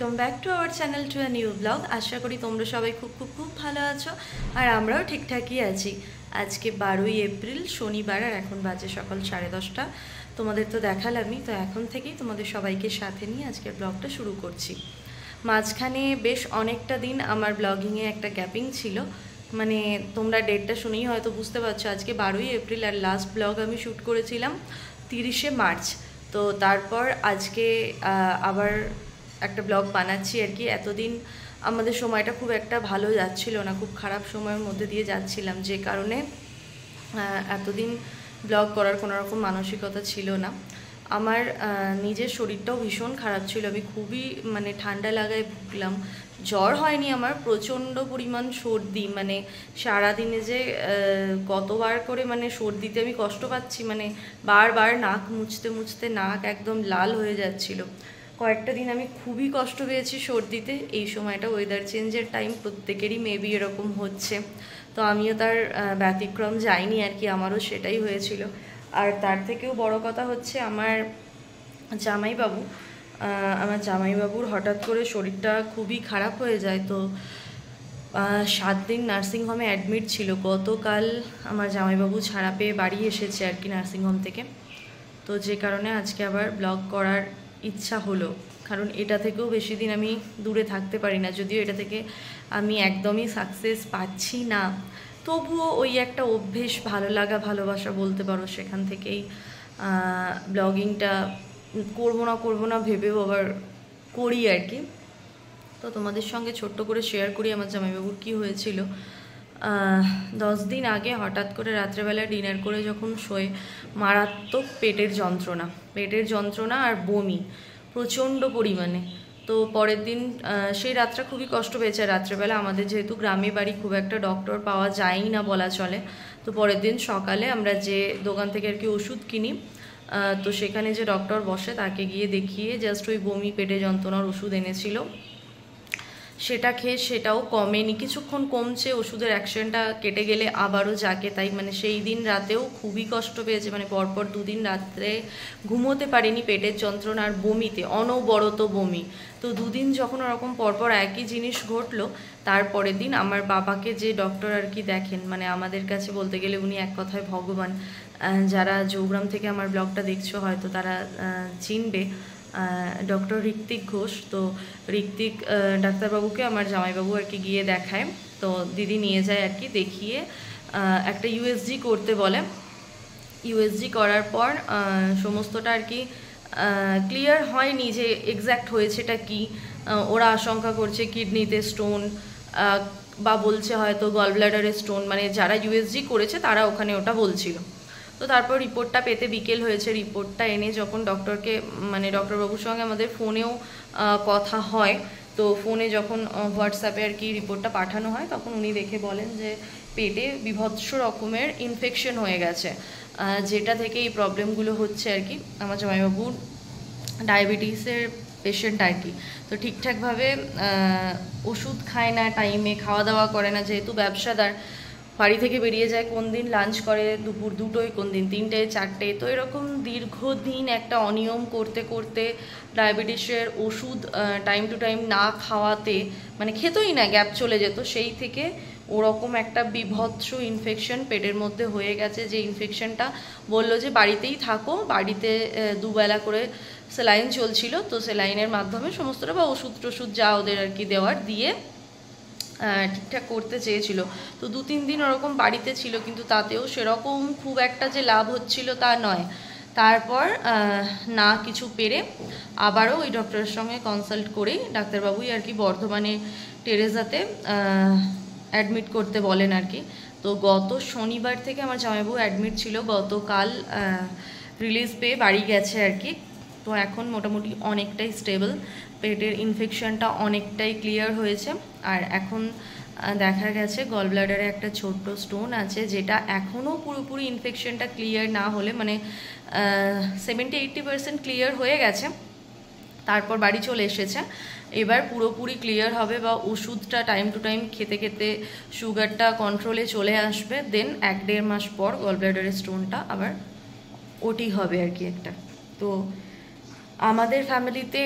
Welcome back to our channel to a new blog. আশা করি তোমরা সবাই খুব খুব খুব ভালো আছো, আর আমরাও ঠিকঠাকই আছি। আজকে 12ই এপ্রিল শনিবার, আর এখন বাজে সকাল 10:30। তোমাদের তো দেখালামই, তো এখন থেকেই তোমাদের সবাইকে সাথে নিয়ে আজকের ব্লগটা শুরু করছি। মাঝখানে বেশ অনেকটা দিন আমার ব্লগিংয়ে একটা গ্যাপিং ছিল, মানে তোমরা ডেটটা শুনেই হয়তো বুঝতে পারছো। আজকে 12ই এপ্রিল, আর লাস্ট ব্লগ আমি শ্যুট করেছিলাম 30শে মার্চ। তো তারপর আজকে আবার একটা ব্লগ বানাচ্ছি আর কি। এতদিন আমাদের সময়টা খুব একটা ভালো যাচ্ছিল না, খুব খারাপ সময়ের মধ্যে দিয়ে যাচ্ছিলাম, যে কারণে এতদিন ব্লগ করার কোনো রকম মানসিকতা ছিল না। আমার নিজের শরীরটাও ভীষণ খারাপ ছিল, আমি খুবই মানে ঠান্ডা লাগায় ভুগলাম। জ্বর হয়নি আমার, প্রচণ্ড পরিমাণ সর্দি, মানে সারাদিনে যে কতবার করে মানে সর্দিতে আমি কষ্ট পাচ্ছি, মানে বারবার নাক মুছতে মুছতে নাক একদম লাল হয়ে যাচ্ছিল। কয়েকটা দিন আমি খুবই কষ্ট পেয়েছি সর্দিতে। এই সময়টা ওয়েদার চেঞ্জের টাইম, প্রত্যেকেরই মেবি এরকম হচ্ছে, তো আমিও তার ব্যতিক্রম যাইনি আর কি, আমারও সেটাই হয়েছিল। আর তার থেকেও বড় কথা হচ্ছে আমার জামাইবাবুর হঠাৎ করে শরীরটা খুবই খারাপ হয়ে যায়। তো 7 দিন নার্সিংহোমে অ্যাডমিট ছিল। গতকাল আমার জামাইবাবু ছাড়া পেয়ে বাড়ি এসেছে আর কি নার্সিংহোম থেকে। তো যে কারণে আজকে আবার ব্লগ করার ইচ্ছা হলো, কারণ এটা থেকেও বেশি দিন আমি দূরে থাকতে পারি না। যদিও এটা থেকে আমি একদমই সাকসেস পাচ্ছি না, তবুও ওই একটা অভ্যেস, ভালো লাগা, ভালোবাসা বলতে পারো, সেখান থেকেই ব্লগিংটা করবো না ভেবেও আবার করি আর কি। তো তোমাদের সঙ্গে ছোট্ট করে শেয়ার করি আমার জামাইবাবুর কী হয়েছিল। 10 দিন আগে হঠাৎ করে রাত্রেবেলা ডিনার করে যখন শোয়, মারাত্মক পেটের যন্ত্রণা আর বমি প্রচণ্ড পরিমাণে। তো পরের দিন সেই রাতটা খুবই কষ্ট পেয়েছে। রাত্রেবেলা আমাদের যেহেতু গ্রামে বাড়ি, খুব একটা ডক্টর পাওয়া যায়ই না বলা চলে। তো পরের দিন সকালে আমরা যে দোকান থেকে আর কি ওষুধ কিনি, তো সেখানে যে ডক্টর বসে তাকে গিয়ে দেখিয়ে জাস্ট ওই বমি পেটে যন্ত্রণার ওষুধ এনেছিল। সেটা খেয়ে সেটাও কমেনি, কিছুক্ষণ কমছে, ওষুধের অ্যাকশনটা কেটে গেলে আবারও যাকে তাই। মানে সেই দিন রাতেও খুবই কষ্ট পেয়েছে, মানে পরপর 2 দিন রাত্রে ঘুমোতে পারিনি পেটের যন্ত্রণা আর বমিতে, অনবরত বমি। তো 2 দিন যখন ওরকম পরপর একই জিনিস ঘটলো, তারপরের দিন আমার বাবাকে যে ডক্টর আর কি দেখেন, মানে আমাদের কাছে বলতে গেলে উনি এক কথায় ভগবান। যারা জৌগ্রাম থেকে আমার ব্লগটা দেখছো হয়তো তারা চিনবে, ডক্টর ঋত্বিক ঘোষ। তো ঋত্বিক ডাক্তারবাবুকে আমার জামাইবাবু আর কি গিয়ে দেখায়। তো দিদি নিয়ে যায় আর কি, দেখিয়ে একটা ইউএসজি করতে বলে। ইউএসজি করার পর সমস্তটা আর কি ক্লিয়ার হয়নি যে এক্স্যাক্ট হয়েছেটা কি। ওরা আশঙ্কা করছে কিডনিতে স্টোন, বা বলছে হয়তো গলব্লাডারে স্টোন, মানে যারা ইউএসজি করেছে তারা ওখানে ওটা বলছিল। তো তারপর রিপোর্টটা পেতে বিকেল হয়েছে। রিপোর্টটা এনে যখন ডক্টরকে, মানে ডক্টরবাবুর সঙ্গে আমাদের ফোনেও কথা হয়, তো ফোনে যখন হোয়াটসঅ্যাপে আর কি রিপোর্টটা পাঠানো হয়, তখন উনি দেখে বলেন যে পেটে বীভৎস রকমের ইনফেকশন হয়ে গেছে, যেটা থেকে এই প্রবলেমগুলো হচ্ছে আর কি। আমার জামাইবাবুর ডায়াবেটিসের পেশেন্ট আর কি, তো ঠিকঠাকভাবে ওষুধ খায় না, টাইমে খাওয়া দাওয়া করে না, যেহেতু ব্যবসাদার, বাড়ি থেকে বেরিয়ে যায়, কোন দিন লাঞ্চ করে দুপুর 2টোয়, কোন দিন 3টে 4টে। তো এরকম দীর্ঘদিন একটা অনিয়ম করতে করতে ডায়াবেটিসের ওষুধ টাইম টু টাইম না খাওয়াতে, মানে খেতই না, গ্যাপ চলে যেত, সেই থেকে ওরকম একটা বীভৎস ইনফেকশন পেটের মধ্যে হয়ে গেছে। যে ইনফেকশনটা বললো যে বাড়িতেই থাকো, বাড়িতে 2 বেলা করে স্যালাইন চলছিল, তো স্যালাইনের মাধ্যমে সমস্তটা, বা ওষুধ টষুধ যা ওদের আর কি দেওয়ার দিয়ে ঠিকঠাক করতে চেয়েছিল। তো 2-3 দিন ওরকম বাড়িতে ছিল, কিন্তু তাতেও সেরকম খুব একটা যে লাভ হচ্ছিল তা নয়। তারপর না কিছু পেরে আবারও ওই ডক্টরের সঙ্গে কনসাল্ট করেই ডাক্তারবাবুই আর কি বর্ধমানে টেরেজাতে অ্যাডমিট করতে বলেন আর কি। তো গত শনিবার থেকে আমার জামাইবাবু অ্যাডমিট ছিল, গতকাল রিলিজ পেয়ে বাড়ি গেছে আর কি। তো এখন মোটামুটি অনেকটাই স্টেবল, পেটের ইনফেকশনটা অনেকটাই ক্লিয়ার হয়েছে। আর এখন দেখা গেছে গলব্লাডারে একটা ছোট্ট স্টোন আছে, যেটা এখনও পুরোপুরি ইনফেকশনটা ক্লিয়ার না হলে, মানে 70-80% ক্লিয়ার হয়ে গেছে, তারপর বাড়ি চলে এসেছে। এবার পুরোপুরি ক্লিয়ার হবে, বা ওষুধটা টাইম টু টাইম খেতে খেতে সুগারটা কন্ট্রোলে চলে আসবে, দেন 1-1.5 মাস পর গলব্লাডারের স্টোনটা আবার ওটি হবে আর কি একটা। তো আমাদের ফ্যামিলিতে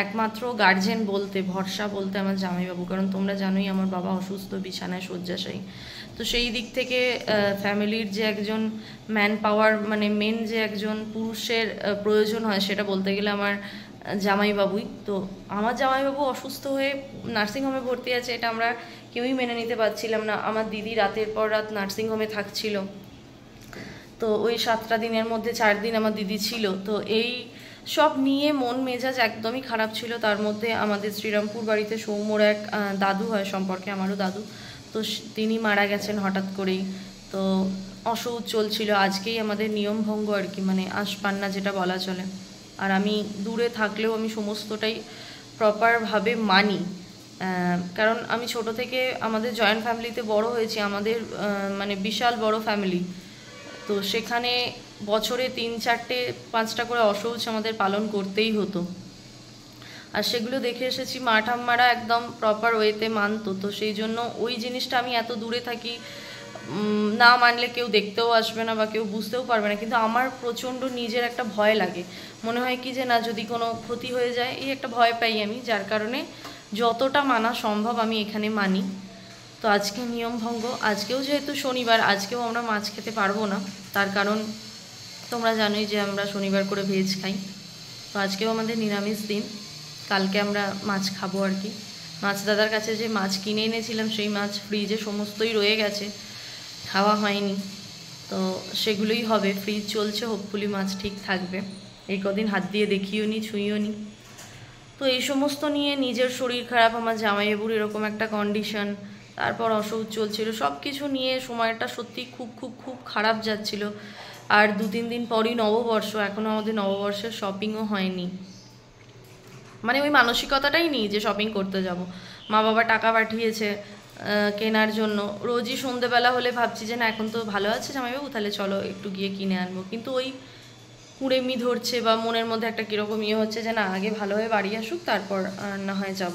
একমাত্র গার্জেন বলতে, ভরসা বলতে আমার জামাইবাবু। কারণ তোমরা জানোই আমার বাবা অসুস্থ, বিছানায় শয্যাশায়ী। তো সেই দিক থেকে ফ্যামিলির যে একজন ম্যান পাওয়ার, মানে মেন যে একজন পুরুষের প্রয়োজন হয়, সেটা বলতে গেলে আমার জামাইবাবুই। তো আমার জামাইবাবু অসুস্থ হয়ে নার্সিংহোমে ভর্তি আছে, এটা আমরা কেউই মেনে নিতে পারছিলাম না। আমার দিদি রাতের পর রাত নার্সিংহোমে থাকছিল। তো ওই 7টা দিনের মধ্যে 4 দিন আমার দিদি ছিল। তো এই সব নিয়ে মন মেজাজ একদমই খারাপ ছিল। তার মধ্যে আমাদের শ্রীরামপুর বাড়িতে সৌম্যর এক দাদু হয় সম্পর্কে, আমারও দাদু, তো তিনি মারা গেছেন হঠাৎ করেই। তো অসৌচ চলছিল, আজকেই আমাদের নিয়মভঙ্গ আর কি, মানে আশপান্না যেটা বলা চলে। আর আমি দূরে থাকলেও আমি সমস্তটাই প্রপারভাবে মানি, কারণ আমি ছোট থেকে আমাদের জয়েন্ট ফ্যামিলিতে বড় হয়েছি। আমাদের মানে বিশাল বড় ফ্যামিলি, তো সেখানে বছরে 3, 4, 5টা করে অশৌচ আমাদের পালন করতেই হতো। আর সেগুলো দেখে এসেছি, মা ঠাম্মারা একদম প্রপার ওয়েতে মানতো। তো সেই জন্য ওই জিনিসটা আমি এত দূরে থাকি, না মানলে কেউ দেখতেও আসবে না বা কেউ বুঝতেও পারবে না। কিন্তু আমার প্রচণ্ড নিজের একটা ভয় লাগে, মনে হয় কি যে না, যদি কোনো ক্ষতি হয়ে যায়, এই একটা ভয় পাই আমি, যার কারণে যতটা মানা সম্ভব আমি এখানে মানি। তো আজকে নিয়মভঙ্গ, আজকেও যেহেতু শনিবার, আজকেও আমরা মাছ খেতে পারবো না। তার কারণ তোমরা জানোই যে আমরা শনিবার করে ভেজ খাই। তো আজকেও আমাদের নিরামিষ দিন, কালকে আমরা মাছ খাবো আর কি। মাছ দাদার কাছে যে মাছ কিনে এনেছিলাম, সেই মাছ ফ্রিজে সমস্তই রয়ে গেছে, খাওয়া হয়নি। তো সেগুলোই হবে, ফ্রিজ চলছে, হোপফুলি মাছ ঠিক থাকবে। এই কদিন হাত দিয়ে দেখিও নি, ছুঁইও নি। তো এই সমস্ত নিয়ে নিজের শরীর খারাপ, আমার জামাইবাবুর এরকম একটা কন্ডিশন, তারপর অসৌচ চলছিল, সব কিছু নিয়ে সময়টা সত্যি খুব খুব খুব খারাপ যাচ্ছিল। আর 2-3 দিন পরই নববর্ষ, এখনও আমাদের নববর্ষের শপিংও হয়নি। মানে ওই মানসিকতাটাই নেই যে শপিং করতে যাব। মা বাবা টাকা পাঠিয়েছে কেনার জন্য, রোজই সন্ধেবেলা হলে ভাবছি যে না এখন তো ভালো আছে জামাইবাবু, তাহলে চলো একটু গিয়ে কিনে আনবো। কিন্তু ওই কুড়েমি ধরছে বা মনের মধ্যে একটা কীরকম ইয়ে হচ্ছে যে না, আগে ভালো হয়ে বাড়ি আসুক, তারপর না হয় যাব।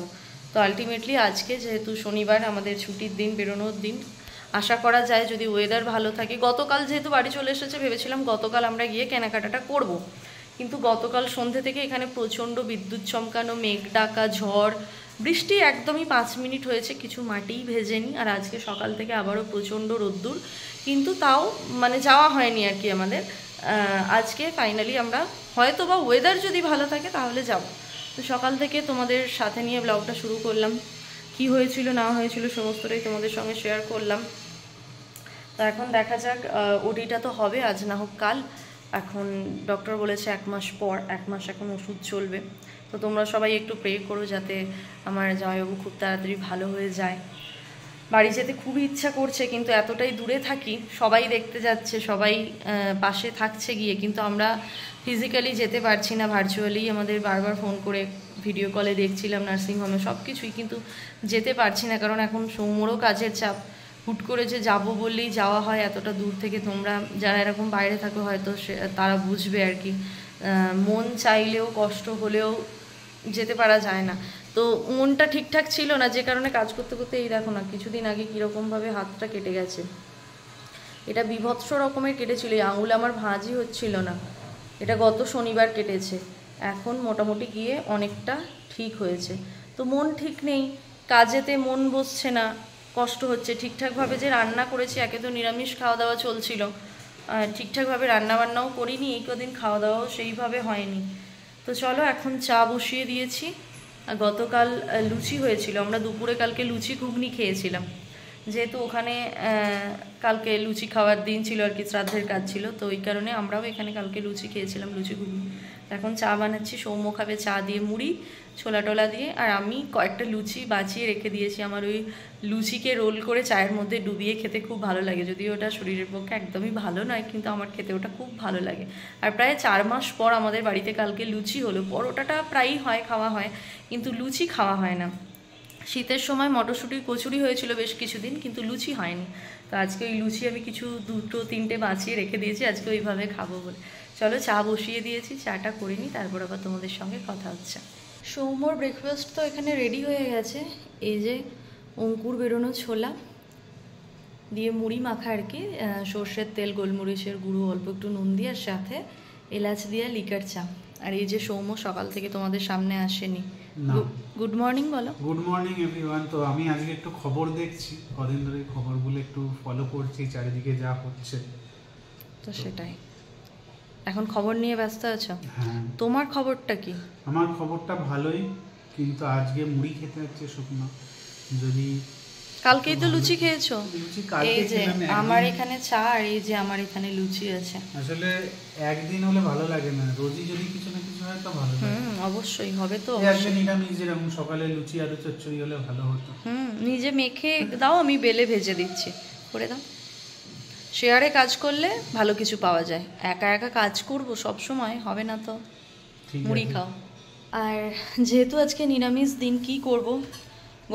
তো আলটিমেটলি আজকে যেহেতু শনিবার, আমাদের ছুটির দিন, বেরোনোর দিন, আশা করা যায় যদি ওয়েদার ভালো থাকে। গতকাল যেহেতু বাড়ি চলে এসেছে, ভেবেছিলাম গতকাল আমরা গিয়ে কেনাকাটাটা করব। কিন্তু গতকাল সন্ধ্যে থেকে এখানে প্রচণ্ড বিদ্যুৎ চমকানো, মেঘ ডাকা, ঝড়, বৃষ্টি একদমই 5 মিনিট হয়েছে, কিছু মাটিই ভেজেনি। আর আজকে সকাল থেকে আবারও প্রচণ্ড রোদ্দুর, কিন্তু তাও মানে যাওয়া হয়নি আর কি আমাদের। আজকে ফাইনালি আমরা হয়তো বা ওয়েদার যদি ভালো থাকে তাহলে যাব। তো সকাল থেকে তোমাদের সাথে নিয়ে ব্লগটা শুরু করলাম, কি হয়েছিল না হয়েছিল সমস্তটাই তোমাদের সঙ্গে শেয়ার করলাম। তো এখন দেখা যাক, ওটিটা তো হবে আজ না হোক কাল। এখন ডক্টর বলেছে 1 মাস পর, 1 মাস এখন ওষুধ চলবে। তো তোমরা সবাই একটু প্রে করো যাতে আমার জামাইবাবু খুব তাড়াতাড়ি ভালো হয়ে যায়। বাড়ি যেতে খুবই ইচ্ছা করছে, কিন্তু এতটাই দূরে থাকি, সবাই দেখতে যাচ্ছে, সবাই পাশে থাকছে গিয়ে, কিন্তু আমরা ফিজিক্যালি যেতে পারছি না। ভার্চুয়ালি আমাদের বারবার ফোন করে, ভিডিও কলে দেখছিলাম নার্সিংহোমে, সব কিছুই, কিন্তু যেতে পারছি না। কারণ এখন সৌম্যরও কাজের চাপ, হুট করে যে যাবো বললেই যাওয়া হয় এতটা দূর থেকে। তোমরা যারা এরকম বাইরে থাকো হয়তো তারা বুঝবে আর কি, মন চাইলেও কষ্ট হলেও যেতে পারা যায় না। তো মনটা ঠিকঠাক ছিল না, যে কারণে কাজ করতে করতে এই দেখো না, কিছুদিন আগে কীরকমভাবে হাতটা কেটে গেছে। এটা বিভৎস রকমের কেটেছিল, এই আঙুল আমার ভাঁজই হচ্ছিল না। এটা গত শনিবার কেটেছে, এখন মোটামুটি গিয়ে অনেকটা ঠিক হয়েছে। তো মন ঠিক নেই, কাজেতে মন বসছে না, কষ্ট হচ্ছে। ঠিকঠাকভাবে যে রান্না করেছি, একে তো নিরামিষ খাওয়া দাওয়া চলছিল, ঠিকঠাকভাবে রান্নাবান্নাও করিনি এই কদিন, খাওয়া দাওয়াও সেইভাবে হয়নি। তো চলো এখন চা বসিয়ে দিয়েছি। গতকাল লুচি হয়েছিল, আমরা দুপুরে কালকে লুচি ঘুগনি খেয়েছিলাম, যেহেতু ওখানে কালকে লুচি খাওয়ার দিন ছিল আর কি, শ্রাদ্ধের কাজ ছিল। তো ওই কারণে আমরাও এখানে কালকে লুচি খেয়েছিলাম, লুচি ঘুগনি। এখন চা বানাচ্ছি, সৌম্য খাবে চা দিয়ে মুড়ি, ছোলা টোলা দিয়ে। আর আমি কয়েকটা লুচি বাঁচিয়ে রেখে দিয়েছি, আমার ওই লুচিকে রোল করে চায়ের মধ্যে ডুবিয়ে খেতে খুব ভালো লাগে। যদিও ওটা শরীরের পক্ষে একদমই ভালো নয়, কিন্তু আমার খেতে ওটা খুব ভালো লাগে। আর প্রায় 4 মাস পর আমাদের বাড়িতে কালকে লুচি হলো। পরোটাটা প্রায়ই হয়, খাওয়া হয়, কিন্তু লুচি খাওয়া হয় না। শীতের সময় মটরশুঁটির কচুরি হয়েছিল বেশ কিছুদিন, কিন্তু লুচি হয়নি। তো আজকে ওই লুচি আমি কিছু 2-3টে বাঁচিয়ে রেখে দিয়েছি, আজকে ওইভাবে খাবো বলে। চলো চা বসিয়ে দিয়েছি, চাটা করে নিই, তারপর আবার তোমাদের সঙ্গে কথা হচ্ছে। সৌম্যর ব্রেকফাস্ট তো এখানে রেডি হয়ে গেছে। এই যে অঙ্কুর বেরোনো ছোলা দিয়ে মুড়ি মাখা আর কি, সর্ষের তেল, গোলমরিচের গুঁড়ো, অল্প একটু নুন দিয়ে, আর সাথে এলাচ দিয়ে লিকার চা। আর এই যে সৌম্য সকাল থেকে তোমাদের সামনে আসেনি। না। গুড মর্নিং বলো। Good morning everyone. তো আমি আজকে একটু খবর দেখছি, কদিন ধরে খবরগুলো একটু ফলো করছি, চারিদিকে যা হচ্ছে। তো সেটাই, এখন খবর নিয়ে ব্যস্ত আছো? হ্যাঁ। তোমার খবরটা কি? আমার খবরটা ভালোই, কিন্তু আজকে মুড়ি খেতে হচ্ছে শুকনো। যদি কালকেই তো লুচি খেয়েছো। লুচি এই কালকে যে খেলাম, আমার এখানে চা, আর এই যে আমার এখানে লুচি আছে। আসলে একদিন হলে ভালো লাগে না, রোজই যদি কিছু না কিছু হয় তো ভালো লাগে। অবশ্যই হবে তো। আজকে নিরামিষ, যেরকম সকালে লুচি আর চচ্চড়ি হলে ভালো হতো। নিজে মেখে দাও, আমি বেলে ভেজে দিচ্ছি, করে দাও। শেয়ারে কাজ করলে ভালো কিছু পাওয়া যায়, একা একা কাজ করবো সব সময় হবে না তো। মুড়ি খাও। আর যেহেতু আজকে নিরামিষ দিন, কি করব,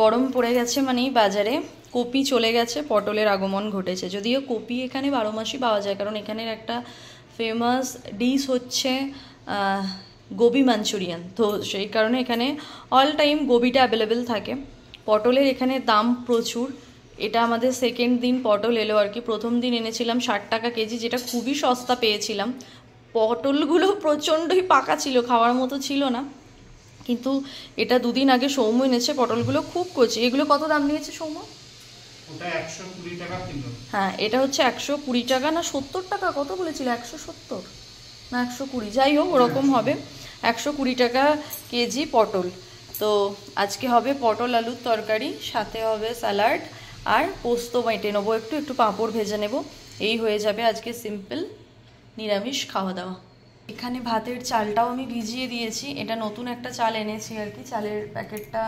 গরম পড়ে গেছে, মানেই বাজারে কপি চলে গেছে, পটলের আগমন ঘটেছে। যদিও কপি এখানে 12 মাসই পাওয়া যায়, কারণ এখানের একটা ফেমাস ডিশ হচ্ছে গোবি মাঞ্চুরিয়ান, তো সেই কারণে এখানে অল টাইম গোবিটা অ্যাভেলেবেল থাকে। পটলের এখানে দাম প্রচুর। এটা আমাদের সেকেন্ড দিন পটল এলো আর কি। প্রথম দিন এনেছিলাম 60 টাকা কেজি, যেটা খুবই সস্তা পেয়েছিলাম। পটলগুলো প্রচণ্ডই পাকা ছিল, খাওয়ার মতো ছিল না। কিন্তু এটা 2 দিন আগে সৌম্য এনেছে, পটলগুলো খুব কচি। এগুলো কত দাম নিয়েছে সৌম্য? ওটা 120 টাকা কিলো। হ্যাঁ, এটা হচ্ছে 120 টাকা না 70 টাকা, কত বলেছিল, 170 না 120, যাই হোক ওরকম হবে। 120 টাকা কেজি পটল। তো আজকে হবে পটল আলুর তরকারি, সাথে হবে স্যালাড, আর পোস্ত বেটে নেবো, একটু পাঁপড় ভেজে নেব। এই হয়ে যাবে আজকে সিম্পল নিরামিষ খাওয়া দাওয়া। এখানে ভাতের চালটাও আমি ভিজিয়ে দিয়েছি। এটা নতুন একটা চাল এনেছি আর কি। চালের প্যাকেটটা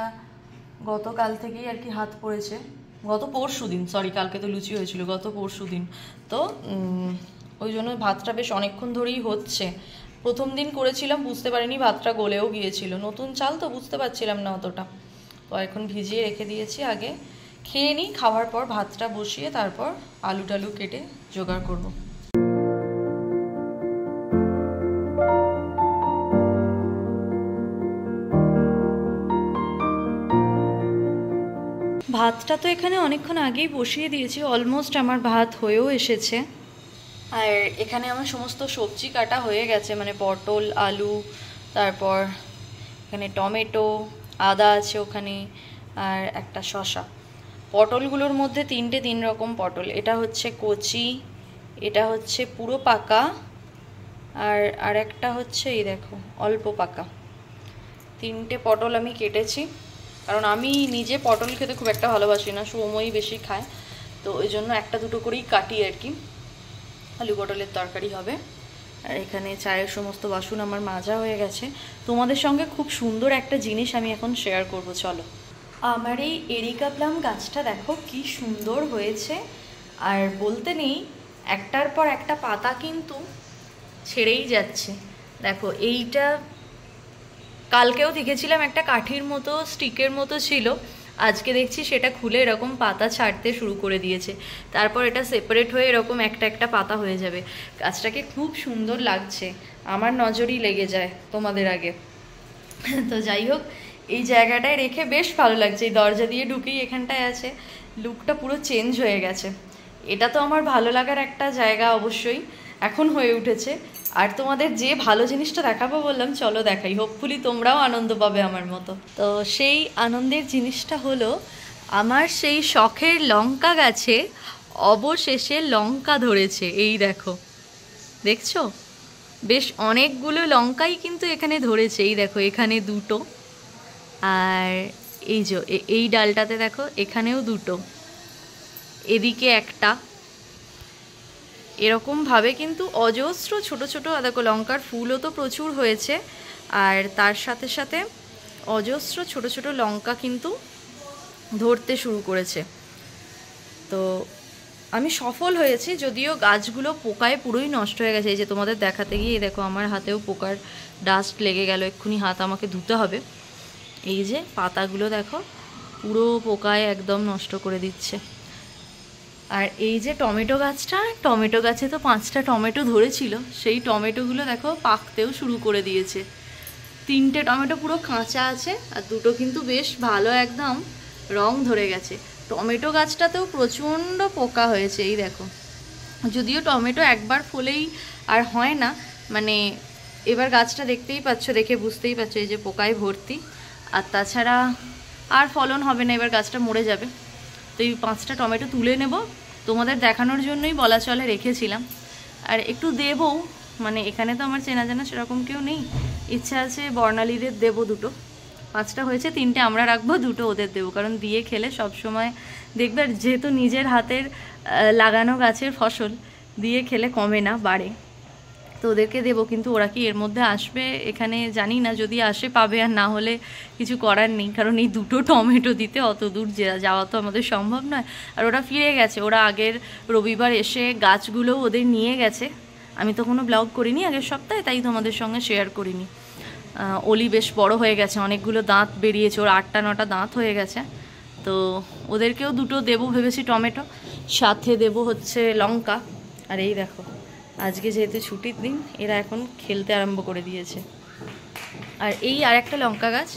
গতকাল থেকেই আর কি হাত পড়েছে, গত পরশু দিন, সরি কালকে তো লুচি হয়েছিল, গত পরশু দিন। তো ওই জন্য ভাতটা বেশ অনেকক্ষণ ধরেই হচ্ছে। প্রথম দিন করেছিলাম, বুঝতে পারিনি, ভাতটা গলেও গিয়েছিল, নতুন চাল তো বুঝতে পারছিলাম না অতটা। তো এখন ভিজিয়ে রেখে দিয়েছি, আগে খেয়ে নিই, খাওয়ার পর ভাতটা বসিয়ে তারপর আলু টালু কেটে জোগাড় করব। ভাতটা তো এখানে অনেকক্ষণ আগেই বসিয়ে দিয়েছি, অলমোস্ট আমার ভাত হয়েও এসেছে। আর এখানে আমার সমস্ত সবজি কাটা হয়ে গেছে, মানে পটল, আলু, তারপর এখানে টমেটো, আদা আছে ওখানে, আর একটা শসা। পটলগুলোর মধ্যে 3টে 3 রকম পটল। এটা হচ্ছে কচি, এটা হচ্ছে পুরো পাকা, আর একটা হচ্ছে এই দেখো অল্প পাকা। 3টে পটল আমি কেটেছি, কারণ আমি নিজে পটল খেতে খুব একটা ভালোবাসি না, সৌম্যই বেশি খায়, তো ওই জন্য একটা দুটো করেই কাটি আর কি। আলু পটলের তরকারি হবে। আর এখানে চায়ের সমস্ত বাসন আমার মাজা হয়ে গেছে। তোমাদের সঙ্গে খুব সুন্দর একটা জিনিস আমি এখন শেয়ার করব, চলো। আমার এই এরিকা প্লাম গাছটা দেখো কি সুন্দর হয়েছে, আর বলতে নেই একটার পর একটা পাতা কিন্তু ছেড়েই যাচ্ছে। দেখো এইটা কালকেও দেখেছিলাম একটা কাঠির মতো স্টিকের মতো ছিল, আজকে দেখছি সেটা খুলে এরকম পাতা ছাড়তে শুরু করে দিয়েছে। তারপর এটা সেপারেট হয়ে এরকম একটা একটা পাতা হয়ে যাবে। গাছটাকে খুব সুন্দর লাগছে, আমার নজরই লেগে যায় তোমাদের আগে। তো যাই হোক, এই জায়গাটায় রেখে বেশ ভালো লাগছে। এই দরজা দিয়ে ঢুকেই এখানটায় আছে, লুকটা পুরো চেঞ্জ হয়ে গেছে। এটা তো আমার ভালো লাগার একটা জায়গা অবশ্যই এখন হয়ে উঠেছে। আর তোমাদের যে ভালো জিনিসটা দেখাবো বললাম, চলো দেখাই, হোপফুলি তোমরাও আনন্দ পাবে আমার মতো। তো সেই আনন্দের জিনিসটা হলো, আমার সেই শখের লঙ্কা গাছে অবশেষে লঙ্কা ধরেছে। এই দেখো, দেখছো, বেশ অনেকগুলো লঙ্কাই কিন্তু এখানে ধরেছে। এই দেখো এখানে 2টো, আর এই যে এই ডালটাতে দেখো এখানেও 2টো, এদিকে একটা, এরকমভাবে কিন্তু অজস্র ছোট ছোট দেখো লঙ্কার ফুলও তো প্রচুর হয়েছে, আর তার সাথে সাথে অজস্র ছোট ছোট লঙ্কা কিন্তু ধরতে শুরু করেছে। তো আমি সফল হয়েছি, যদিও গাছগুলো পোকায় পুরোই নষ্ট হয়ে গেছে। এই যে তোমাদের দেখাতে গিয়ে দেখো আমার হাতেও পোকার ডাস্ট লেগে গেল, এক্ষুনি হাত আমাকে ধুতে হবে। এই যে পাতাগুলো দেখো পুরো পোকায় একদম নষ্ট করে দিচ্ছে। আর এই যে টমেটো গাছটা, টমেটো গাছে তো 5টা টমেটো ধরেছিল, সেই টমেটোগুলো দেখো পাকতেও শুরু করে দিয়েছে। 3টে টমেটো পুরো কাঁচা আছে, আর 2টো কিন্তু বেশ ভালো একদম রং ধরে গেছে। টমেটো গাছটাতেও প্রচণ্ড পোকা হয়েছে, এই দেখো। যদিও টমেটো একবার ফলেই আর হয় না, মানে এবার গাছটা দেখতেই পাচ্ছ, দেখে বুঝতেই পারছো এই যে পোকায় ভর্তি, আর তাছাড়া আর ফলন হবে না, এবার গাছটা মরে যাবে। তো এই 5টা টমেটো তুলে নেব, তোমাদের দেখানোর জন্যই বলা চলে রেখেছিলাম। আর একটু দেবও, মানে এখানে তো আমার চেনা জানা সেরকম কেউ নেই, ইচ্ছা আছে বর্ণালীদের দেবো দুটো। 5টা হয়েছে, 3টে আমরা রাখবো, 2টো ওদের দেবো, কারণ দিয়ে খেলে সব সময় দেখবে, যেহেতু নিজের হাতের লাগানো গাছের ফসল, দিয়ে খেলে কমে না, বাড়ে। তো ওদেরকে দেবো, কিন্তু ওরা কি এর মধ্যে আসবে এখানে জানি না, যদি আসে পাবে, আর না হলে কিছু করার নেই, কারণ এই 2টো টমেটো দিতে অত দূর যাওয়া তো আমাদের সম্ভব নয়। আর ওরা ফিরে গেছে, ওরা আগের রবিবার এসে গাছগুলোও ওদের নিয়ে গেছে। আমি তো কোনো ব্লগ করিনি আগের সপ্তাহে, তাই তোমাদের সঙ্গে শেয়ার করিনি। অলি বেশ বড় হয়ে গেছে, অনেকগুলো দাঁত বেরিয়েছে, ওর 8টা-9টা দাঁত হয়ে গেছে। তো ওদেরকেও 2টো দেবো ভেবেছি টমেটো, সাথে দেবো হচ্ছে লঙ্কা। আর এই দেখো, আজকে যেহেতু ছুটির দিন, এরা এখন খেলতে আরম্ভ করে দিয়েছে। আর এই আর একটা লঙ্কা গাছ,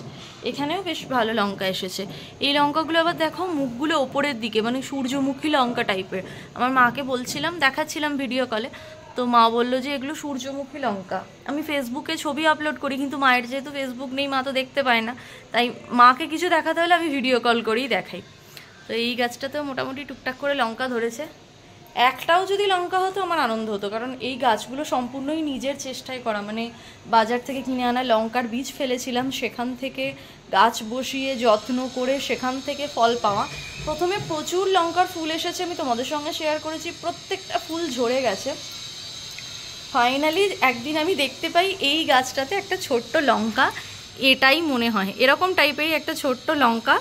এখানেও বেশ ভালো লঙ্কা এসেছে। এই লঙ্কাগুলো আবার দেখো মুখগুলো ওপরের দিকে, মানে সূর্যমুখী লঙ্কা টাইপের। আমার মাকে বলছিলাম, দেখাচ্ছিলাম ভিডিও কলে, তো মা বললো যে এগুলো সূর্যমুখী লঙ্কা। আমি ফেসবুকে ছবি আপলোড করি, কিন্তু মায়ের যেহেতু ফেসবুক নেই, মা তো দেখতে পায় না, তাই মাকে কিছু দেখাতে হলে আমি ভিডিও কল করেই দেখাই। তো এই গাছটাতেও মোটামুটি টুকটাক করে লঙ্কা ধরেছে। একটাও যদি লঙ্কা হতো আমার আনন্দ হতো, কারণ এই গাছগুলো সম্পূর্ণই নিজের চেষ্টায় করা, মানে বাজার থেকে কিনে আনা লঙ্কার বীজ ফেলেছিলাম, সেখান থেকে গাছ বসিয়ে যত্ন করে সেখান থেকে ফল পাওয়া। প্রথমে প্রচুর লঙ্কার ফুল এসেছে, আমি তোমাদের সঙ্গে শেয়ার করেছি, প্রত্যেকটা ফুল ঝরে গেছে। ফাইনালি একদিন আমি দেখতে পাই এই গাছটাতে একটা ছোট্ট লঙ্কা, এটাই মনে হয় এরকম টাইপেরই একটা ছোট্ট লঙ্কা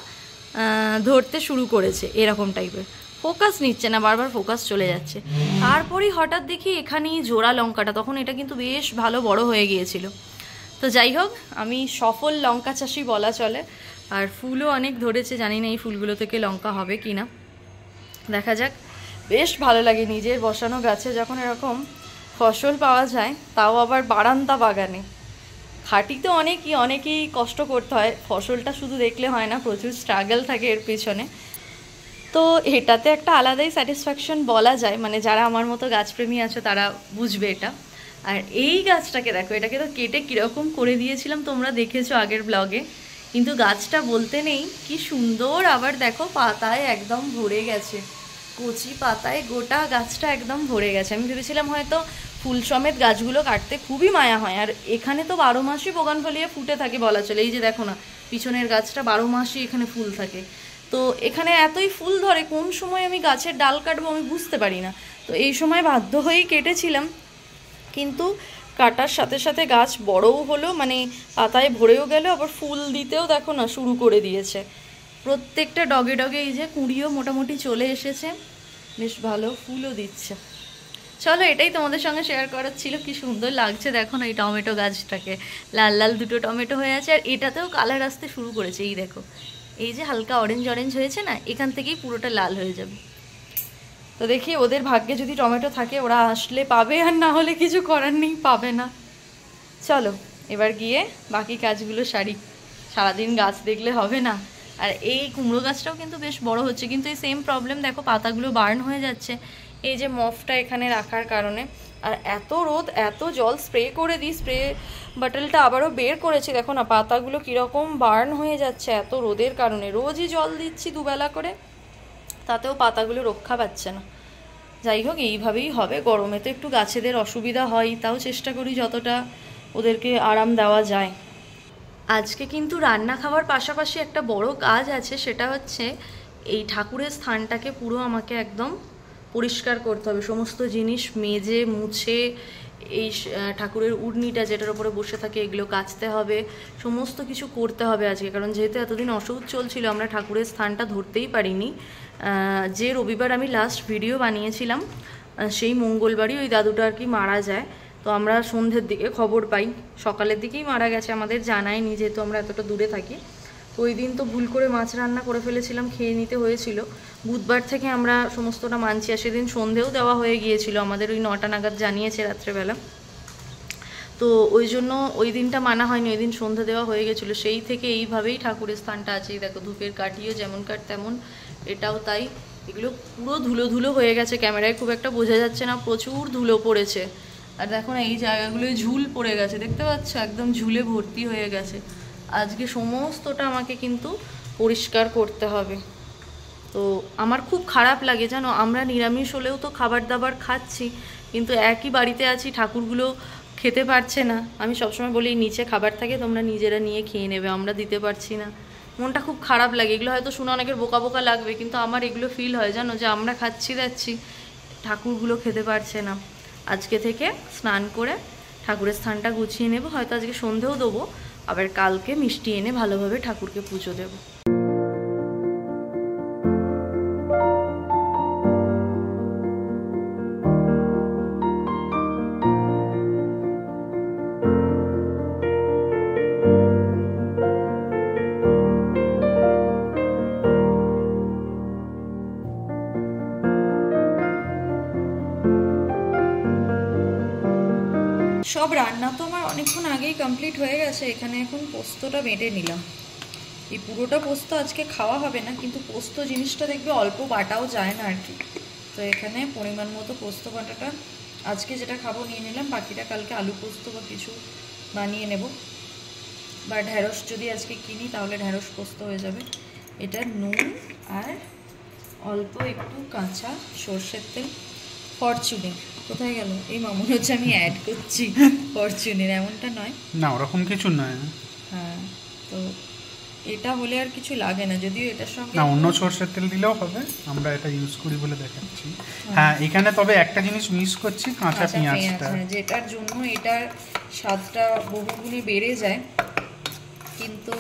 ধরতে শুরু করেছে, এরকম টাইপের। ফোকাস নিচ্ছে না, বারবার ফোকাস চলে যাচ্ছে। তারপরেই হঠাৎ দেখি এখানেই জোড়া লঙ্কাটা, তখন এটা কিন্তু বেশ ভালো বড় হয়ে গিয়েছিল। তো যাই হোক, আমি সফল লঙ্কা চাষি বলা চলে। আর ফুলও অনেক ধরেছে, জানি না এই ফুলগুলো থেকে লঙ্কা হবে কি না, দেখা যাক। বেশ ভালো লাগে নিজের বসানো গাছে যখন এরকম ফসল পাওয়া যায়, তাও আবার বারান্দা বাগানে। খাঁটিতে অনেকেই কষ্ট করতে হয়, ফসলটা শুধু দেখলে হয় না, প্রচুর স্ট্রাগল থাকে এর পেছনে। তো এটাতে একটা আলাদাই স্যাটিসফ্যাকশন বলা যায়, মানে যারা আমার মতো গাছপ্রেমী আছে তারা বুঝবে এটা। আর এই গাছটাকে দেখো, এটাকে তো কেটে কীরকম করে দিয়েছিলাম তোমরা দেখেছো আগের ব্লগে, কিন্তু গাছটা বলতে নেই কি সুন্দর। আবার দেখো পাতায় একদম ভরে গেছে, কচি পাতায় গোটা গাছটা একদম ভরে গেছে। আমি ভেবেছিলাম হয়তো ফুল সমেত গাছগুলো কাটতে খুবই মায়া হয়, আর এখানে তো 12 মাসই বোগানভেলিয়া ফুটে থাকে বলা চলে। এই যে দেখো না, পিছনের গাছটা 12 মাসই এখানে ফুল থাকে। তো এখানে এতই ফুল ধরে, কোন সময় আমি গাছের ডাল কাটবো আমি বুঝতে পারি না। তো এই সময় বাধ্য হয়েই কেটেছিলাম, কিন্তু কাটার সাথে সাথে গাছ বড়ও হলো, মানে পাতায় ভরেও গেল, আবার ফুল দিতেও দেখো না শুরু করে দিয়েছে। প্রত্যেকটা ডগে ডগে এই যে কুঁড়িও মোটামুটি চলে এসেছে, বেশ ভালো ফুলও দিচ্ছে। চলো, এটাই তোমাদের সঙ্গে শেয়ার করার ছিল। কি সুন্দর লাগছে দেখো না এই টমেটো গাছটাকে, লাল লাল 2টো টমেটো হয়ে আছে, আর এটাতেও কালার আসতে শুরু করেছে। এই দেখো, এই যে হালকা অরেঞ্জ অরেঞ্জ হয়েছে না, এখান থেকেই পুরোটা লাল হয়ে যাবে। তো দেখি ওদের ভাগ্যে যদি টমেটো থাকে, ওরা আসলে পাবে, আর না হলে কিছু করার নেই, পাবে না। চলো এবার গিয়ে বাকি কাজগুলো সারি, সারাদিন গাছ দেখলে হবে না। আর এই কুমড়ো গাছটাও কিন্তু বেশ বড় হচ্ছে, কিন্তু এই সেম প্রবলেম দেখো, পাতাগুলো বার্ন হয়ে যাচ্ছে এই যে মফটা এখানে রাখার কারণে। আর এত রোদ, এত জল স্প্রে করে দিই, স্প্রে বটলটা আবারও বের করেছি, দেখো না পাতাগুলো কীরকম বার্ন হয়ে যাচ্ছে এত রোদের কারণে। রোজই জল দিচ্ছি 2 বেলা করে, তাতেও পাতাগুলো রক্ষা পাচ্ছে না। যাই হোক, এইভাবেই হবে। গরমে তো একটু গাছেদের অসুবিধা হয়, তাও চেষ্টা করি যতটা ওদেরকে আরাম দেওয়া যায়। আজকে কিন্তু রান্না খাওয়ার পাশাপাশি একটা বড় কাজ আছে, সেটা হচ্ছে এই ঠাকুরের স্থানটাকে পুরো আমাকে একদম পরিষ্কার করতে হবে। সমস্ত জিনিস মেজে মুছে, এই ঠাকুরের উড়নিটা যেটার উপরে বসে থাকে এগুলো কাচতে হবে, সমস্ত কিছু করতে হবে আজকে। কারণ যেহেতু এতদিন অসুখ চলছিল, আমরা ঠাকুরের স্থানটা ধরতেই পারিনি। যে রবিবার আমি লাস্ট ভিডিও বানিয়েছিলাম, সেই মঙ্গলবারই ওই দাদুটা আর কি মারা যায়। তো আমরা সন্ধ্যের দিকে খবর পাই, সকালের দিকেই মারা গেছে, আমাদের জানায়নি, যেহেতু আমরা এতটা দূরে থাকি। তো ওই দিন তো ভুল করে মাছ রান্না করে ফেলেছিলাম, খেয়ে নিতে হয়েছিল। বুধবার থেকে আমরা সমস্তটা মানছি, আর সেদিন সন্ধেও দেওয়া হয়ে গিয়েছিল আমাদের, ওই 9টা নাগাদ জানিয়েছে রাত্রেবেলা। তো ওই জন্য ওই দিনটা মানা হয়নি, ওই দিন সন্ধ্যে দেওয়া হয়ে গেছিলো। সেই থেকে এইভাবেই ঠাকুরের স্থানটা আছে। দেখো ধূপের কাঠিও যেমন কাঠ তেমন, এটাও তাই। এগুলো পুরো ধুলো ধুলো হয়ে গেছে, ক্যামেরায় খুব একটা বোঝা যাচ্ছে না, প্রচুর ধুলো পড়েছে। আর দেখো না এই জায়গাগুলোয় ঝুল পড়ে গেছে, দেখতে পাচ্ছ একদম ঝুলে ভর্তি হয়ে গেছে। আজকে সমস্তটা আমাকে কিন্তু পরিষ্কার করতে হবে। তো আমার খুব খারাপ লাগে জানো, আমরা নিরামিষ হলেও তো খাবার দাবার খাচ্ছি, কিন্তু একই বাড়িতে আছি, ঠাকুরগুলো খেতে পারছে না। আমি সবসময় বলি নিচে খাবার থাকে তোমরা নিজেরা নিয়ে খেয়ে নেবে, আমরা দিতে পারছি না। মনটা খুব খারাপ লাগে। এগুলো হয়তো শুনে অনেকের বোকা বোকা লাগবে, কিন্তু আমার এগুলো ফিল হয় জানো, যে আমরা খাচ্ছি যাচ্ছি, ঠাকুরগুলো খেতে পারছে না। আজকে থেকে স্নান করে ঠাকুরের স্থানটা গুছিয়ে নেব, হয়তো আজকে সন্ধেও দেবো, আবার কালকে মিষ্টি এনে ভালোভাবে ঠাকুরকে পুজো দেবো। সব রান্না তো আমার অনেকক্ষণ আগেই কমপ্লিট হয়ে গেছে। এখানে এখন পোস্তটা বেটে নিলাম। এই পুরোটা পোস্ত আজকে খাওয়া হবে না, কিন্তু পোস্ত জিনিসটা দেখবে অল্প বাটাও যায় না আর কি। তো এখানে পরিমাণ মতো পোস্ত বাটাটা আজকে যেটা খাবো নিয়ে নিলাম, বাকিটা কালকে আলু পোস্ত বা কিছু বানিয়ে নেব, বা ঢ্যাঁড়স যদি আজকে কিনি তাহলে ঢ্যাঁড়স পোস্ত হয়ে যাবে। এটা নুন আর অল্প একটু কাঁচা সর্ষের তেল, ফরচুনের কোথায় গেল এই মনে হচ্ছে আমি অ্যাড করছি ফরচুনের, এমনটা নয় না, ওরকম কিছু নয়। হ্যাঁ, তো এটা হলে আর কিছু লাগে না, যদিও এটার সঙ্গে না অন্য সরষের তেল দিলেও হবে, আমরা এটা ইউজ করি বলে দেখাচ্ছি। হ্যাঁ, এখানে তবে একটা জিনিস মিস করছি, কাঁচা পেঁয়াজটা, যেটার জন্য এটার স্বাদটা বহুগুণে বেড়ে যায়। কিন্তু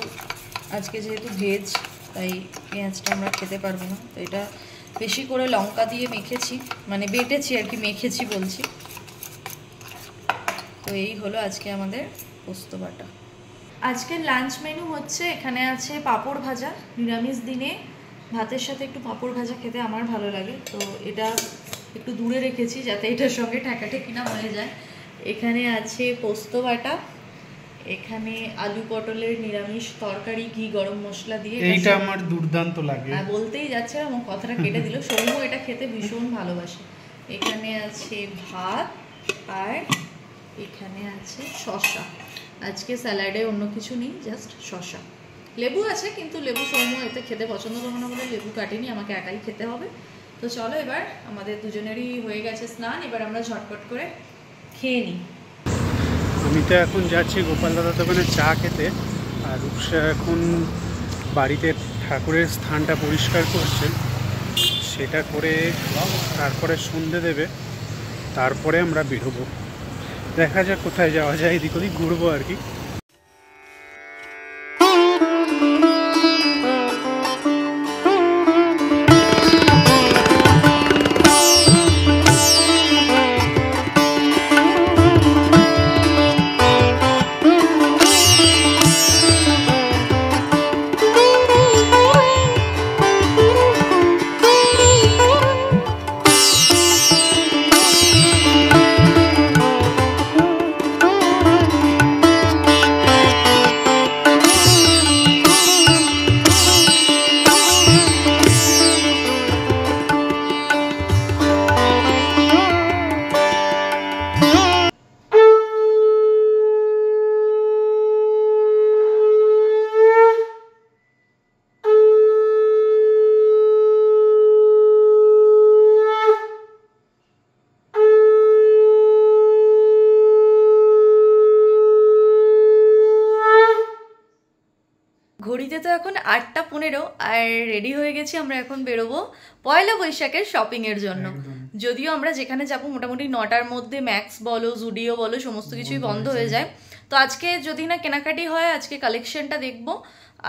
আজকে যেহেতু ভেজ, তাই পেঁয়াজটা আমরা খেতে পারবো না, তো এটা বেশি করে লঙ্কা দিয়ে মেখেছি, মানে বেটেছি আর কি, মেখেছি বলছি। তো এই হলো আজকে আমাদের পোস্ত বাটা। আজকের লাঞ্চ মেনু হচ্ছে, এখানে আছে পাঁপড় ভাজা। নিরামিষ দিনে ভাতের সাথে একটু পাঁপড় ভাজা খেতে আমার ভালো লাগে, তো এটা একটু দূরে রেখেছি যাতে এটার সঙ্গে ঠেকাঠেকি না হয়ে যায়। এখানে আছে পোস্ত বাটা, এখানে আলু পটলের নিরামিষ তরকারি ঘি গরম মশলা দিয়ে, এইটা আমার দুর্দান্ত লাগে। বলতেই যাচ্ছে আমার কথাটা কেটে দিল। সৌম্য এটা খেতে ভীষণ ভালোবাসে। এখানে আছে ভাত, আর এখানে আছে শসা। আজকে স্যালাডে অন্য কিছু নেই, জাস্ট শসা। লেবু আছে, কিন্তু লেবু সৌম্য এতে খেতে পছন্দ করবো না বলে লেবু কাটিনি, আমাকে একাই খেতে হবে। তো চলো, এবার আমাদের দুজনেরই হয়ে গেছে স্নান, এবার আমরা ঝটপট করে খেয়ে নিই। আমি তো এখন যাচ্ছি গোপাল দাদার দোকানে চা খেতে, আর রূপসা এখন বাড়িতে ঠাকুরের স্থানটা পরিষ্কার করছে, সেটা করে তারপরে সন্ধে দেবে, তারপরে আমরা বেরোবো। দেখা যাক কোথায় যাওয়া যায়, এদিক ওদিক ঘুরবো আর কি। ঘড়িতে তো এখন 8:15 আর রেডি হয়ে গেছি, আমরা এখন বেরোবো পয়লা বৈশাখের শপিংয়ের জন্য। যদিও আমরা যেখানে যাব মোটামুটি 9টার মধ্যে ম্যাক্স বলো জুডিও বলো সমস্ত কিছুই বন্ধ হয়ে যায়। তো আজকে যদি না কেনাকাটি হয়, আজকে কালেকশনটা দেখবো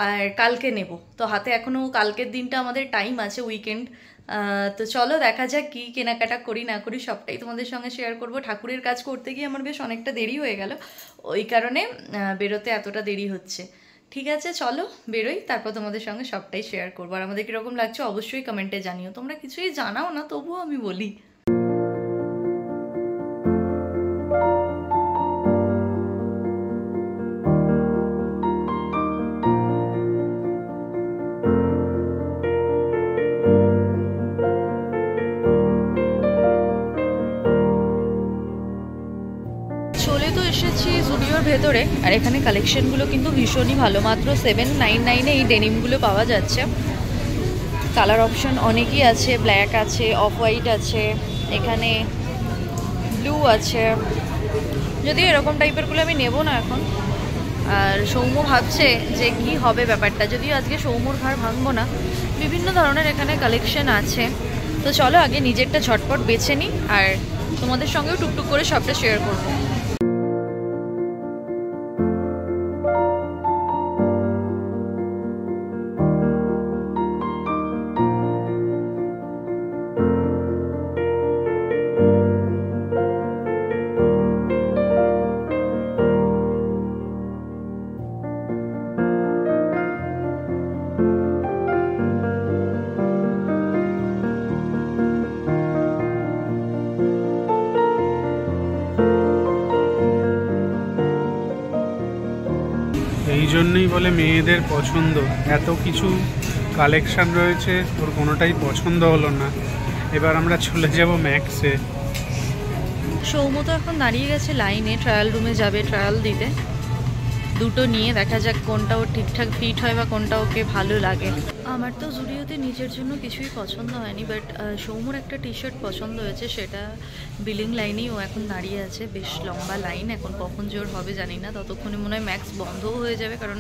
আর কালকে নেব। তো হাতে এখনও কালকের দিনটা আমাদের টাইম আছে, উইকেন্ড। তো চলো দেখা যাক কি কেনাকাটা করি না করি, সবটাই তোমাদের সঙ্গে শেয়ার করব। ঠাকুরের কাজ করতে গিয়ে আমার বেশ অনেকটা দেরি হয়ে গেল, ওই কারণে বেরোতে এতটা দেরি হচ্ছে। ঠিক আছে, চলো বেরোই, তারপর তোমাদের সঙ্গে সবটাই শেয়ার করবো। আর আমাদের কীরকম লাগছে অবশ্যই কমেন্টে জানিও। তোমরা কিছুই জানাও না, তবুও আমি বলি। ভেতরে। আর এখানে কালেকশনগুলো কিন্তু ভীষণই ভালো, মাত্র 799-এ এই ডেনিমগুলো পাওয়া যাচ্ছে। কালার অপশন অনেকই আছে, ব্ল্যাক আছে, অফ হোয়াইট আছে, এখানে ব্লু আছে। যদিও এরকম টাইপেরগুলো আমি নেব না এখন। আর সৌম্য ভাবছে যে কি হবে ব্যাপারটা, যদিও আজকে সৌম্যর ঘাড় ভাঙবো না। বিভিন্ন ধরনের এখানে কালেকশন আছে। তো চলো আগে নিজেরটা ঝটপট বেছে নিই, আর তোমাদের সঙ্গেও টুকটুক করে সবটা শেয়ার করবো। এই জন্যই বলে মেয়েদের পছন্দ, এত কিছু কালেকশন রয়েছে, ওর কোনোটাই পছন্দ হলো না। এবার আমরা চলে যাব ম্যাক্সে। সৌম্য তো এখন দাঁড়িয়ে গেছে লাইনে, ট্রায়াল রুমে যাবে ট্রায়াল দিতে। দুটো নিয়ে দেখা যাক কোনটা ওর ঠিকঠাক ফিট হয় বা কোনটা ওকে ভালো লাগে। আমার তো জুডিওতে নিজের জন্য কিছুই পছন্দ হয়নি, বাট সৌম্যর একটা টি শার্ট পছন্দ হয়েছে, সেটা বিলিং লাইনেই ও এখন দাঁড়িয়ে আছে। বেশ লম্বা লাইন, এখন কখন জোর হবে জানি না। ততক্ষণে মনে হয় ম্যাক্স বন্ধও হয়ে যাবে, কারণ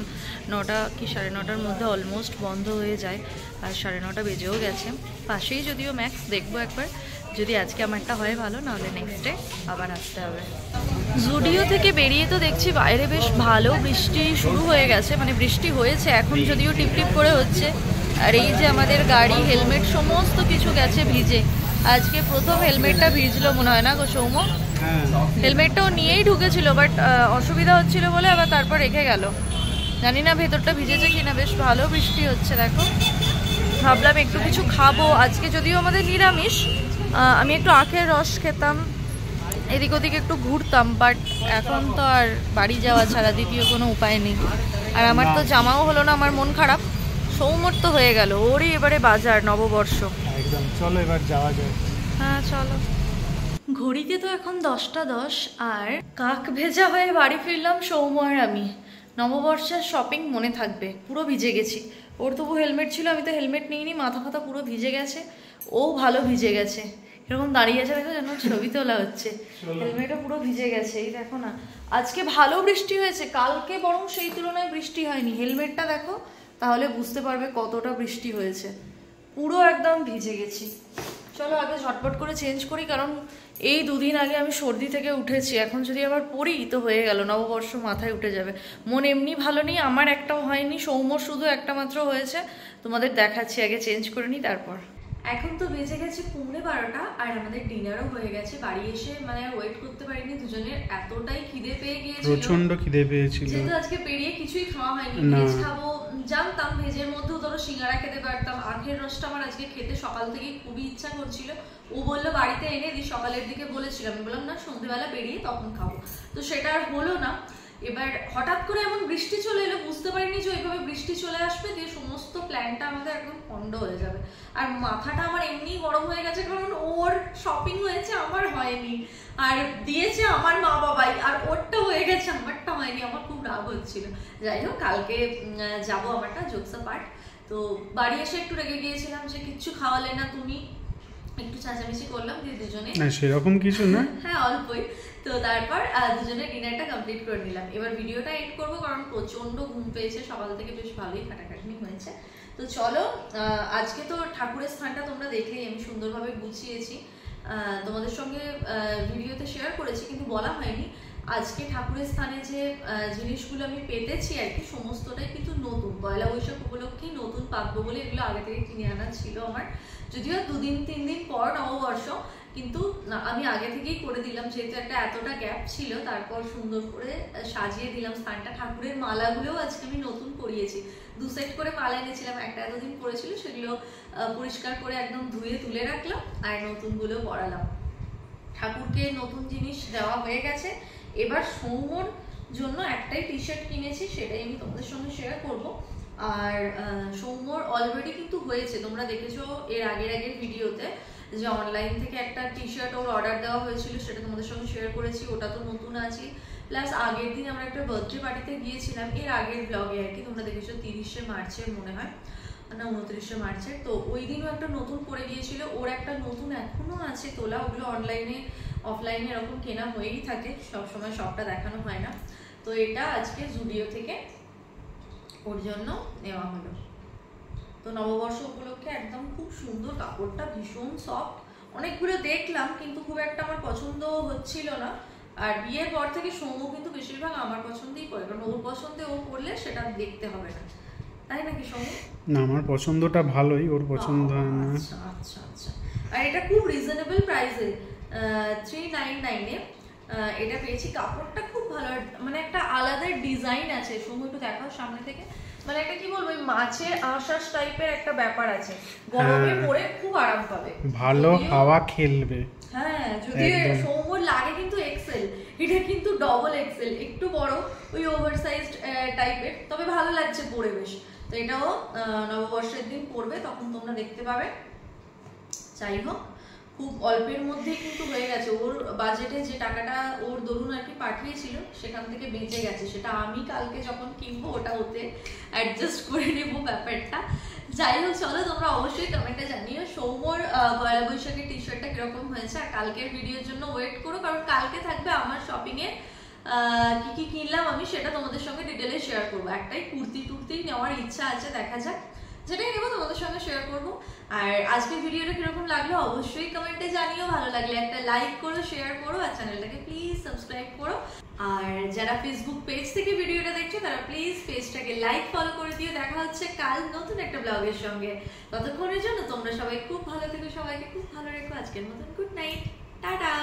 9টা কি 9:30-র মধ্যে অলমোস্ট বন্ধ হয়ে যায়, আর 9:30 বেজেও গেছে। পাশেই যদিও ম্যাক্স, দেখবো একবার, যদি আজকে আমারটা হয় ভালো, নাহলে নেক্সট ডে আবার আসতে হবে। জুডিও থেকে বেরিয়ে তো দেখছি বাইরে বেশ ভালো বৃষ্টি শুরু হয়ে গেছে, মানে বৃষ্টি হয়েছে এখন, যদিও টিপ টিপ করে হচ্ছে। আর এই যে আমাদের গাড়ি, হেলমেট সমস্ত কিছু গেছে ভিজে। আজকে প্রথম হেলমেটটা ভিজলো মনে হয় না গো সৌম্য? হেলমেটটাও নিয়েই ঢুকেছিল, বাট অসুবিধা হচ্ছিল বলে আবার তারপর রেখে গেল। জানি না ভেতরটা ভিজেছে কিনা। বেশ ভালো বৃষ্টি হচ্ছে দেখো। ভাবলাম একটু কিছু খাবো আজকে, যদিও আমাদের নিরামিষ। আমি একটু আখের রস খেতাম, এদিক ওদিক একটু ঘুরতাম, বাট এখন তো আর বাড়ি যাওয়া ছাড়া দ্বিতীয় কোনো উপায় নেই। আর আমার তো জামাও হলো না, আমার মন খারাপ। সৌম্যর তো হয়ে গেল, ওরই এবারে বাজার, নববর্ষ একদম। চলো এবার যাওয়া যায়। হ্যাঁ চলো। ঘড়িতে তো এখন 10টা 10, আর কাক ভেজা হয়ে বাড়ি ফিরলাম সৌম্য আর আমি। নববর্ষের শপিং মনে থাকবে, পুরো ভিজে গেছি। ওর তবু হেলমেট ছিল, আমি তো হেলমেট নিইনি, মাথা ফাথা পুরো ভিজে গেছে, ও ভালো ভিজে গেছে। এরকম দাঁড়িয়ে আছে দেখো, যেন ছবি তোলা হচ্ছে। হেলমেটও পুরো ভিজে গেছে, এই দেখো না। আজকে ভালো বৃষ্টি হয়েছে, কালকে বরং সেই তুলনায় বৃষ্টি হয়নি। হেলমেটটা দেখো, তাহলে বুঝতে পারবে কতটা বৃষ্টি হয়েছে। পুরো একদম ভিজে গেছি। চলো আগে ঝটপট করে চেঞ্জ করি, কারণ এই 2 দিন আগে আমি সর্দি থেকে উঠেছি। এখন যদি আবার পড়ি তো হয়ে গেল, নববর্ষ মাথায় উঠে যাবে। মন এমনি ভালো নেই, আমার একটাও হয়নি, সৌম্যর শুধু একটা মাত্র হয়েছে। তোমাদের দেখাচ্ছি, আগে চেঞ্জ করে নিই তারপর। এখন তো বেজে গেছে 11:15, আর আমাদের ডিনারও হয়ে গেছে। বাড়ি এসে মানে আর ওয়েট করতে পারিনি, দুজনের এতটাই খিদে পেয়ে গিয়েছিল, প্রচন্ড খিদে পেয়েছিল। যেহেতু আজকে পেরিয়ে কিছুই খাওয়া হয়নি। ভেজ খাবো জানতাম, ভেজের মধ্যেও ধরো সিঙ্গারা খেতে পারতাম। আখের রসটা আমার আজকে খেতে সকাল থেকেই খুবই ইচ্ছা করছিল। ও বললো বাড়িতে এনে দিই, সকালের দিকে বলেছিলাম, আমি বললাম না সন্ধ্যেবেলা বেরিয়ে তখন খাবো, তো সেটা আর হলো না। এবার হঠাৎ করে এমন বৃষ্টি চলে এলো, বুঝতে পারিনি যে ওইভাবে বৃষ্টি চলে আসবে, দিয়ে সমস্ত প্ল্যানটা আমাদের একদম পণ্ড হয়ে যাবে। আর মাথাটা আমার এমনি গরম হয়ে গেছে, কারণ ওর শপিং হয়েছে, আমার হয়নি, আর দিয়েছে আমার মা বাবাই, আর ওরটা হয়ে গেছে, আমারটা হয়নি। আমার খুব রাগ হচ্ছিল। যাই হোক, কালকে যাবো আমারটা, জোকস পার্ট। তো বাড়ি এসে একটু রেগে গিয়েছিলাম যে কিচ্ছু খাওয়ালে না তুমি, একটু চেঁচামেচি করলাম, দিয়ে দুজনে, না সেরকম কিছু না, হ্যাঁ অল্পই। তো তারপর দুজনে ডিনারটা কমপ্লিট করে নিলাম। এবার ভিডিওটা এড করবো, কারণ প্রচন্ড ঘুম পেয়েছে, সকাল থেকে বেশ ভালোই খাটাখাটনি হয়েছে। তো চলো, আজকে তো ঠাকুরের স্থানটা তোমরা দেখলেই, আমি সুন্দরভাবে গুছিয়েছি, তোমাদের সঙ্গে ভিডিওতে শেয়ার করেছি, কিন্তু বলা হয়নি আজকে ঠাকুরের স্থানে যে জিনিসগুলো আমি পেতেছি আর কি, সমস্তটাই কিন্তু নতুন। পয়লা বৈশাখ উপলক্ষেই নতুন পাতবো বলে এগুলো আগে থেকে কিনে আনা ছিল আমার। যদিও 2-3 দিন পর নববর্ষ, কিন্তু আমি আগে থেকেই করে দিলাম, যেহেতু একটা এতটা গ্যাপ ছিল। তারপর সুন্দর করে সাজিয়ে দিলাম স্থানটা। ঠাকুরের মালাগুলোও আজকে আমি নতুন পরিয়েছি, 2 সেট করে মালা এনেছিলাম, একটা এতদিন পরেছিল, সেগুলো পরিষ্কার করে একদম ধুয়ে তুলে রাখলাম, আর নতুনগুলো পরালাম। ঠাকুরকে নতুন জিনিস দেওয়া হয়ে গেছে। এবার সৌম্যর জন্য একটাই টি শার্ট কিনেছি, সেটাই আমি তোমাদের সঙ্গে শেয়ার করব। আর সৌম্যর অলরেডি কিন্তু হয়েছে, তোমরা দেখেছো এর আগের ভিডিওতে, যে অনলাইন থেকে একটা টি শার্ট ওর অর্ডার দেওয়া হয়েছিল, সেটা তোমাদের সঙ্গে শেয়ার করেছি, ওটা তো নতুন আছে। প্লাস আগের দিন আমরা একটা বার্থডে পার্টিতে গিয়েছিলাম, এর আগের ব্লগে আর কি, তোমরা দেখেছো 30শে মার্চের মনে হয় না 29শে মার্চের। তো ওই দিনও একটা নতুন পরে গিয়েছিল, ওর একটা নতুন এখনো আছে তোলা, ওগুলো অনলাইনে অফলাইনে এরকম কেনা হয়েই থাকে, সবসময় সবটা দেখানো হয় না। তো এটা আজকে জুডিও থেকে ওর জন্য নেওয়া হলো। তো নববর্ষ উপলক্ষে একদম খুব সুন্দর, কাপড়টা ভীষণ সফট, অনেকগুলো দেখলাম কিন্তু খুব একটা আমার পছন্দ হচ্ছিল না। আর বিয়ের পর থেকে সৌম্য কিন্তু বেশিরভাগ আমার পছন্দই করে, কারণ ওর পছন্দে ও করলে সেটা দেখতে হবে না, তাই নাকি সৌম্য? না, আমার পছন্দটা ভালোই, ওর পছন্দ হয় না। আচ্ছা আচ্ছা আচ্ছা। আর এটা খুব রিজনেবল প্রাইসে, 399 এ এটা পেয়েছি। কাপড়টা খুব ভালো, মানে একটা আলাদা ডিজাইন আছে। সৌম্য একটু দেখাও সামনে থেকে, মানে একটা কি বলবো, মাছের আঁশাশ টাইপের একটা ব্যাপার আছে, গরমে পরে খুব আরাম পাবে, ভালো হাওয়া খেলবে। হ্যাঁ, যদি সৌম্যর লাগে কিন্তু এক্সেল, এটা কিন্তু ডবল এক্সেল, একটু বড়, ওই ওভারসাইজড টাইপের, তবে ভালো লাগছে পরে বেশ। তো এটাও নববর্ষের দিন পরবে, তখন তোমরা দেখতে পাবে। যাই হোক, খুব অল্পের মধ্যেই কিন্তু হয়ে গেছে। ওর বাজেটে যে টাকাটা ওর দরুন আর কি পাঠিয়েছিল সেখান থেকে বেঁচে গেছে, সেটা আমি কালকে যখন কিনবো ওটা ওতে অ্যাডজাস্ট করে নেবো ব্যাপারটা। যাই হোক, চলো তোমরা অবশ্যই কমেন্টে জানিও সৌম্যর পয়লা বৈশাখের টি শার্টটা কিরকম হয়েছে, আর কালকের ভিডিওর জন্য ওয়েট করো, কারণ কালকে থাকবে আমার শপিং এ কি কি কিনলাম আমি সেটা তোমাদের সঙ্গে ডিটেলে শেয়ার করবো। একটাই কুর্তি টুর্তি নেওয়ার ইচ্ছা আছে, দেখা যাক, যেটাই নেবো তোমাদের সঙ্গে শেয়ার করবো। আর আজকের ভিডিওটা কিরকম লাগলো অবশ্যই কমেন্টে জানিও, ভালো লাগলে একটা লাইক করো, শেয়ার করো, আর চ্যানেলটাকে প্লিজ সাবস্ক্রাইব করো। আর যারা ফেসবুক পেজ থেকে ভিডিওটা দেখছো তারা প্লিজ পেজটাকে লাইক ফলো করে দিও। দেখা হচ্ছে কাল নতুন একটা ব্লগের সঙ্গে, ততক্ষণের জন্য তোমরা সবাই খুব ভালো থেকো, সবাইকে খুব ভালো রেখো। আজকের মতন গুড নাইট, টাটা।